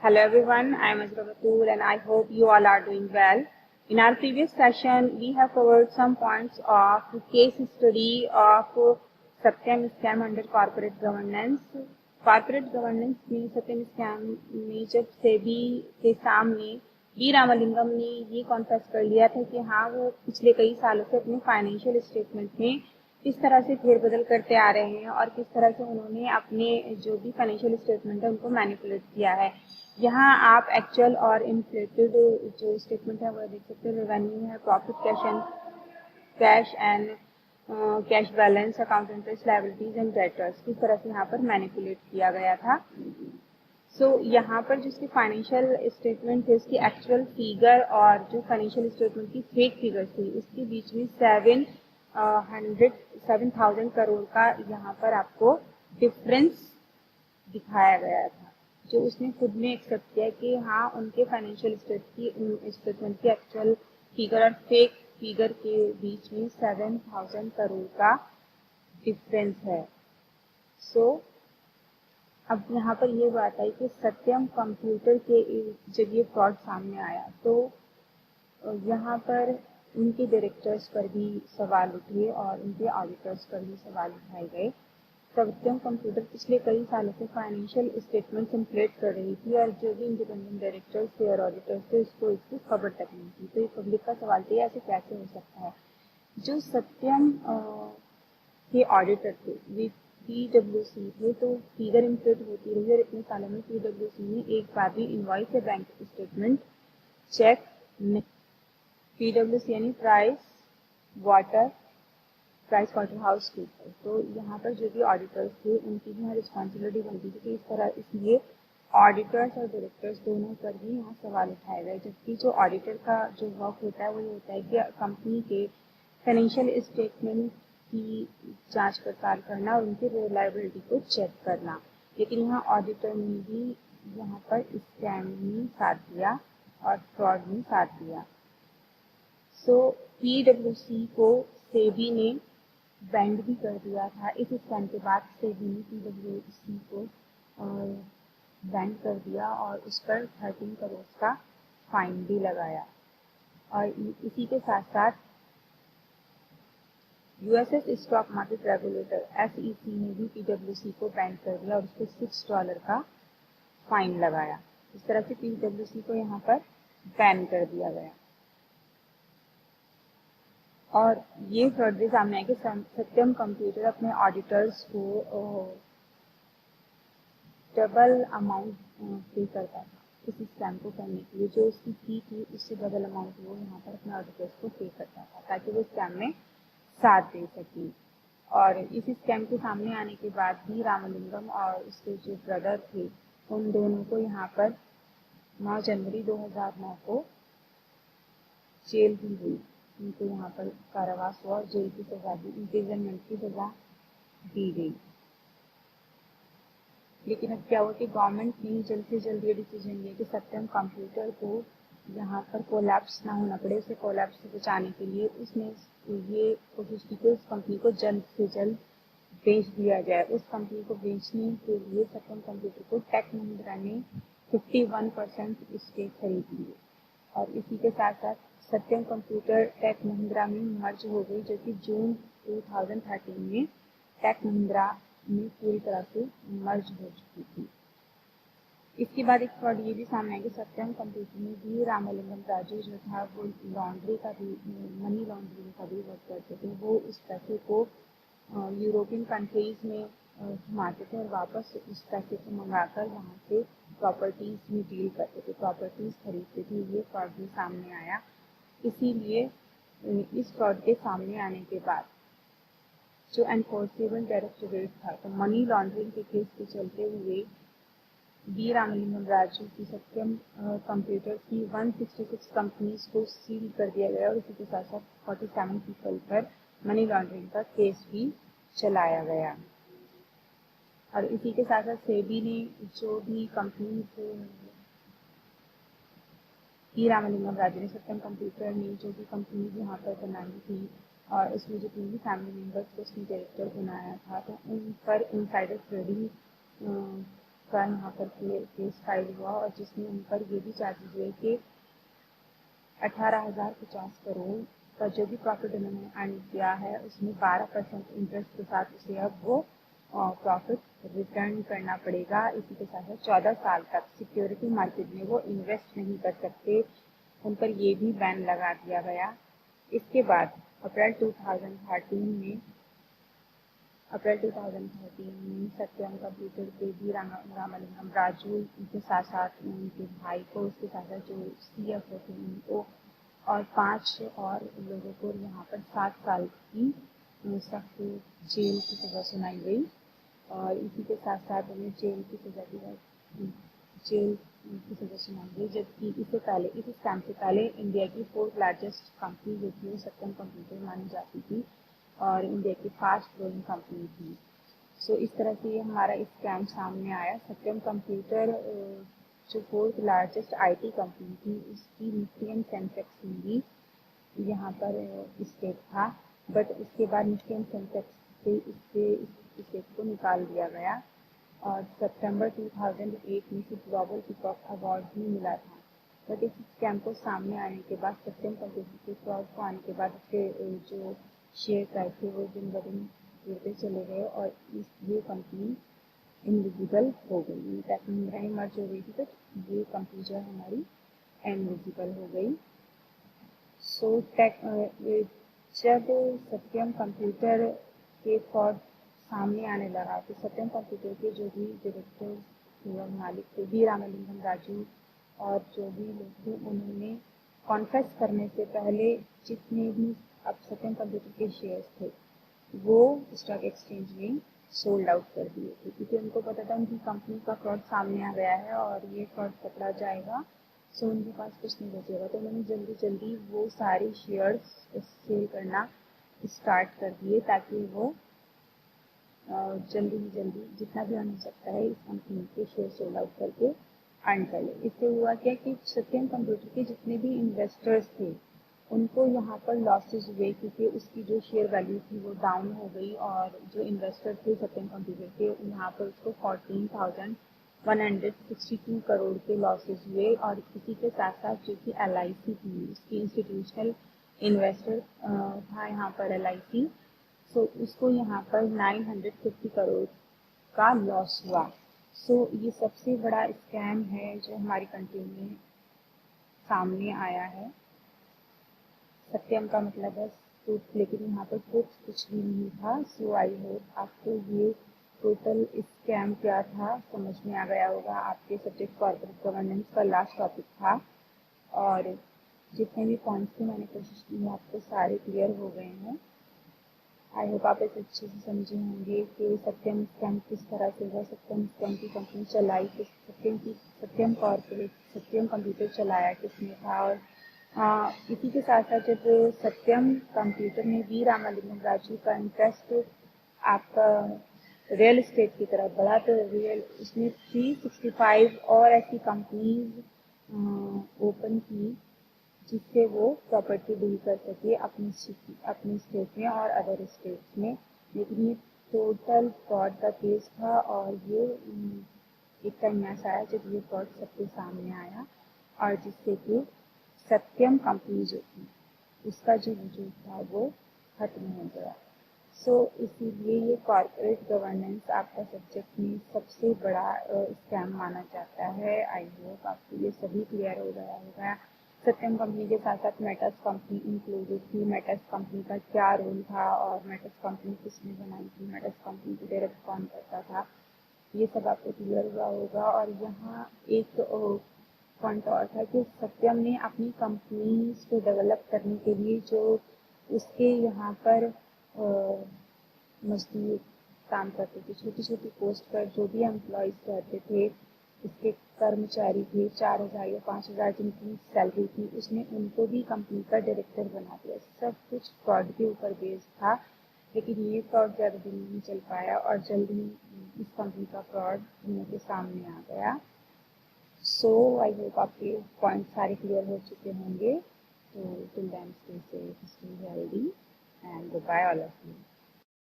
Hello everyone, I am Azra Batul and I hope you all are doing well. In our previous session, we have covered some points of case study of Satyam scam under corporate governance. Corporate governance में सत्यम scam में जब सेबी के सामने B Ramalingam ने ये confess कर लिया था कि हाँ वो पिछले कई सालों से अपने फाइनेंशियल स्टेटमेंट में किस तरह से फेरबदल करते आ रहे हैं और किस तरह से उन्होंने अपने जो भी फाइनेंशियल स्टेटमेंट है उनको मैनिपुलेट किया है। यहाँ आप एक्चुअल और इन्फ्लेटेड जो स्टेटमेंट है वो देख सकते हैं। रेवेन्यू है, profit, cash and cash balance, account interest, liabilities and debtors, किस तरह से यहाँ पर मैनिपुलेट किया गया था। यहाँ पर जिसकी फाइनेंशियल स्टेटमेंट थी उसकी एक्चुअल फिगर और जो फाइनेंशियल स्टेटमेंट की फेक फिगर थी उसके बीच में 7,000 करोड़ का यहाँ पर आपको डिफरेंस दिखाया गया था, जो उसने खुद ने एक्सेप्ट किया कि हाँ उनके फाइनेंशियल स्टेटमेंट की एक्चुअल फिगर और फेक फिगर के बीच में 7,000 करोड़ का डिफरेंस है। अब यहाँ पर ये बात आई कि सत्यम कंप्यूटर के जब ये फ्रॉड सामने आया तो यहाँ पर उनके डायरेक्टर्स पर भी सवाल उठे और उनके ऑडिटर्स पर भी सवाल उठाए गए। सत्यम कंप्यूटर पिछले कई सालों से फाइनेंशियल स्टेटमेंट इन्फ्लेट कर रही थी और जो भी इंडिपेंडेंट डायरेक्टर्स थे और ऑडिटर्स थे उसको इसकी खबर तक नहीं थी। तो ये पब्लिक का सवाल था, ऐसे कैसे हो सकता है। जो सत्यम के ऑडिटर थे वे PwC थे, तो फिगर इन्फ्लेट होती रही और इतने सालों में PwC ने एक बार भी इनवॉइस या बैंक स्टेटमेंट चेक नहीं। PwC यानी प्राइस वाटर हाउस कीपर। तो यहाँ पर जो भी ऑडिटर्स थे उनकी भी यहाँ रिस्पॉन्सिबिलिटी बनती थी कि इस तरह, इसलिए ऑडिटर्स और डायरेक्टर्स दोनों पर भी यहाँ सवाल उठाए गए। जबकि जो ऑडिटर का जो वर्क होता है वो ये होता है कि कंपनी के फाइनेंशियल स्टेटमेंट की जांच पड़ताल करना और उनकी रिलायबिलिटी को चेक करना। लेकिन यहाँ ऑडिटर ने भी यहाँ पर स्कैम में साथ दिया और फ्रॉड में साथ दिया। PwC को सेबी ने बैंड भी कर दिया था। इस स्कैम के बाद सेबी ने PwC को बैंड कर दिया और उस पर 13 करोड़ का फाइन भी लगाया। और इसी के साथ साथ USS stock market regulator SEC ने भी PwC को बैंड कर दिया और उसको $6 का फाइन लगाया। इस तरह से PwC को यहाँ पर बैन कर दिया गया। और ये फ्रॉड भी सामने आया कि सत्यम कंप्यूटर अपने ऑडिटर्स को डबल अमाउंट पे करता था इस स्कैम को करने के लिए। जो उसकी फी थी उससे डबल अमाउंट वो यहाँ पर अपने ऑडिटर्स को पे करता था ताकि वो स्कैम में साथ दे सके। और इस स्कैम के सामने आने के बाद भी रामलिंगम और उसके जो ब्रदर थे उन दोनों को यहाँ पर 9 जनवरी 2009 को जेल दी हुई। उनको यहाँ पर कारावास हुआ और जेल की सजा दी, इम्प्रिजनमेंट की सजा दी गई। लेकिन अब क्या हुआ कि गवर्नमेंट ने जल्द से जल्द ये डिसीजन लिया कि सत्यम कंप्यूटर को यहाँ पर कोलैप्स ना होना पड़े, उसे कोलैप्स से बचाने के लिए उसने ये कोशिश की कि उस कंपनी को जल्द से जल्द बेच दिया जाए। उस कंपनी को बेचने के लिए सत्यम कंप्यूटर को टेक महिंद्रा ने 51% स्टेक खरीद लिए और इसी के साथ साथ सत्यम कंप्यूटर टेक महिंद्रा में मर्ज हो गई, जो कि जून 2013 में टेक महिंद्रा में पूरी तरह से मर्ज हो चुकी थी। इसके बाद एक फ्रॉड ये भी सामने आया कि सत्यम कंप्यूटर में भी रामलिंगम राजू जो था वो मनी लॉन्ड्रिंग का भी वर्क करते थे। वो उस पैसे को यूरोपियन कंट्रीज में घुमाते थे और वापस उस पैसे को मंगाकर वहाँ से प्रॉपर्टीज में डील करते थे, प्रॉपर्टीज खरीदते थे। ये फ्रॉड भी सामने आया। इसीलिए इस फ्रॉड के सामने आने के बाद जो एनफोर्सेबल डायरेक्टरेट था, तो मनी लॉन्ड्रिंग के केस के चलते हुए बी रामलिंगम राजू की सत्यम कंप्यूटर की 166 कंपनीज को सील कर दिया गया और इसी के साथ साथ 47 पीपल पर मनी लॉन्ड्रिंग का केस भी चलाया गया। और इसी के साथ साथ सेबी ने जो भी कंपनी बी रामलिंगम राजू ने सत्यम कंप्यूटर ने जो भी कंपनी यहाँ पर बनाई थी और उसमें जो तीन भी फैमिली मेंबर्स को उसने डायरेक्टर बनाया था, तो उन पर इनसाइडर ट्रेडिंग का यहाँ पर केस फाइल हुआ और जिसमें उन पर ये भी चार्जेस हुए कि 18,050 करोड़ का जो भी प्रॉफिट उन्होंने अर्न किया है उसमें 12% इंटरेस्ट के साथ उसे अब वो प्रॉफिट रिटर्न करना पड़ेगा। इसी के साथ 14 साल तक सिक्योरिटी मार्केट में वो इन्वेस्ट नहीं कर सकते, उन पर ये भी बैन लगा दिया गया। इसके बाद अप्रैल 2013 में सत्यम कंप्यूटर के भी रामालिंगम राजू के साथ साथ उनके भाई को, उसके साथ साथ जो CFO थे उनको और 5 और लोगों को यहाँ पर 7 साल की सख्त जेल की सज़ा सुनाई गई। और इसी के साथ साथ उन्हें जेल की सज़ा सुनाई गई। जबकि इससे पहले इस स्कैम से पहले इंडिया की 4th लार्जेस्ट कंपनी जो थी वो सत्यम कंप्यूटर मानी जाती थी और इंडिया की फास्ट ग्रोइंग कंपनी थी। सो इस तरह से ये हमारा स्कैम सामने आया। सत्यम कंप्यूटर जो 4th लार्जेस्ट IT कंपनी थी उसकी निफ्टी एंड सेंसेक्स में भी यहाँ पर स्टेक था, बट उसके बाद निफ्टी एंड सेंसेक्स से इसके स्टेक को निकाल दिया गया और सितंबर 2008 में सिर्फ ग्लोबल पीकॉक अवार्ड भी मिला था। बट इस स्कैम को सामने आने के बाद, सत्यम कंप्यूटर के फ्रॉड को आने के बाद उसके जो शेयर प्राइस थे वो दिन ब दिन गिरते चले गए और ये कंपनी इनविजिबल हो गई। टेक्नोमरा मर्ज हो गई थी तो ये कंपनी जो है हमारी इनविजिबल हो गई। सो जब सत्यम कंप्यूटर के फ्रॉड सामने आने लगा तो सत्यम कंप्यूटर के जो भी डायरेक्टर और मालिक थे वी रामालिंगम राजू और जो भी लोग थे उन्होंने कॉन्फेस करने से पहले जितने भी अब सत्यम कंप्यूटर के शेयर्स थे वो स्टॉक एक्सचेंज में सोल्ड आउट कर दिए थे, क्योंकि उनको पता था उनकी कंपनी का फ्रॉड सामने आ गया है और ये फ्रॉड पकड़ा जाएगा, सो उनके पास कुछ नहीं बचेगा। तो उन्होंने जल्दी जल्दी वो सारे शेयर्स सेल करना स्टार्ट कर दिए ताकि वो जल्दी ही जल्दी जितना भी अर्न हो सकता है इस कंपनी के शेयर सोल्ड आउट करके अर्न कर ले। इससे हुआ क्या कि सत्यम कंप्यूटर के जितने भी इन्वेस्टर्स थे उनको यहाँ पर लॉसेस हुए, क्योंकि उसकी जो शेयर वैल्यू थी वो डाउन हो गई और जो इन्वेस्टर थे सत्यम कंप्यूटर के यहाँ पर उसको 14,162 करोड़ के लॉसेस हुए। और इसी के साथ साथ जो कि LIC थी उसकी इंस्टीट्यूशनल इन्वेस्टर था यहाँ पर LIC, सो उसको यहाँ पर 950 करोड़ का लॉस हुआ। सो ये सबसे बड़ा स्कैम है जो हमारी कंट्री में सामने आया है। सत्यम का मतलब है ट्रूथ, लेकिन यहाँ पर ट्रूथ कुछ भी नहीं था। सो आई होप आपको ये टोटल स्कैम क्या था समझ में आ गया होगा। आपके सब्जेक्ट कॉर्पोरेट गवर्नेंस का लास्ट टॉपिक था और जितने भी पॉइंट्स थे मैंने कोशिश की है आपको सारे क्लियर हो गए हैं। आई होप आप इसे अच्छे से समझे होंगे कि सत्यम स्कैम किस तरह से हुआ, सत्यम स्कैम की कंपनी चलाई किस, सत्यम कंप्यूटर चलाया किसने था। और इसी के साथ साथ जब सत्यम कंप्यूटर में वी रामालिंगम राजू का इंटरेस्ट आपका रियल इस्टेट की तरफ बढ़ा तो उसने 365 और ऐसी कंपनीज ओपन की जिससे वो प्रॉपर्टी डील कर सके अपने स्टेट में और अदर स्टेट्स में। लेकिन ये टोटल फ्रॉड का केस था और ये एक टाइम ऐसा आया जब ये फ्रॉड सबके सामने आया और जिससे कि सत्यम कंपनी जो थी उसका जो वजूद था वो खत्म हो गया। सो इसीलिए ये कॉर्पोरेट गवर्नेंस आपका सब्जेक्ट में सबसे बड़ा स्कैम माना जाता है। आई होप आपको ये सभी क्लियर हो गया होगा। सत्यम कंपनी के साथ साथ मेटस कंपनी इंक्लूडेड थी। मेटस कंपनी का क्या रोल था और मेटस कंपनी किसने बनाई थी, मेटस कंपनी को डायरेक्ट कौन करता था, ये सब आपको क्लियर हुआ होगा। और यहाँ एक पॉइंट और था कि सत्यम ने अपनी कंपनीज को डेवलप करने के लिए जो उसके यहाँ पर मजदूर काम करते थे, छोटी छोटी पोस्ट पर जो भी एम्प्लॉयज रहते थे, उसके कर्मचारी थे 4,000 या 5,000 जिनकी सैलरी थी, उसने उनको भी कंपनी का डायरेक्टर बना दिया। सब कुछ फ्रॉड के ऊपर बेस्ड था, लेकिन ये फ्रॉड ज़्यादा दिन नहीं चल पाया और जल्दी ही इस कंपनी का फ्रॉड दुनिया के सामने आ गया। सो आई होप आपके पॉइंट सारे क्लियर हो चुके होंगे। तो till then stay safe, stay healthy and goodbye all of you.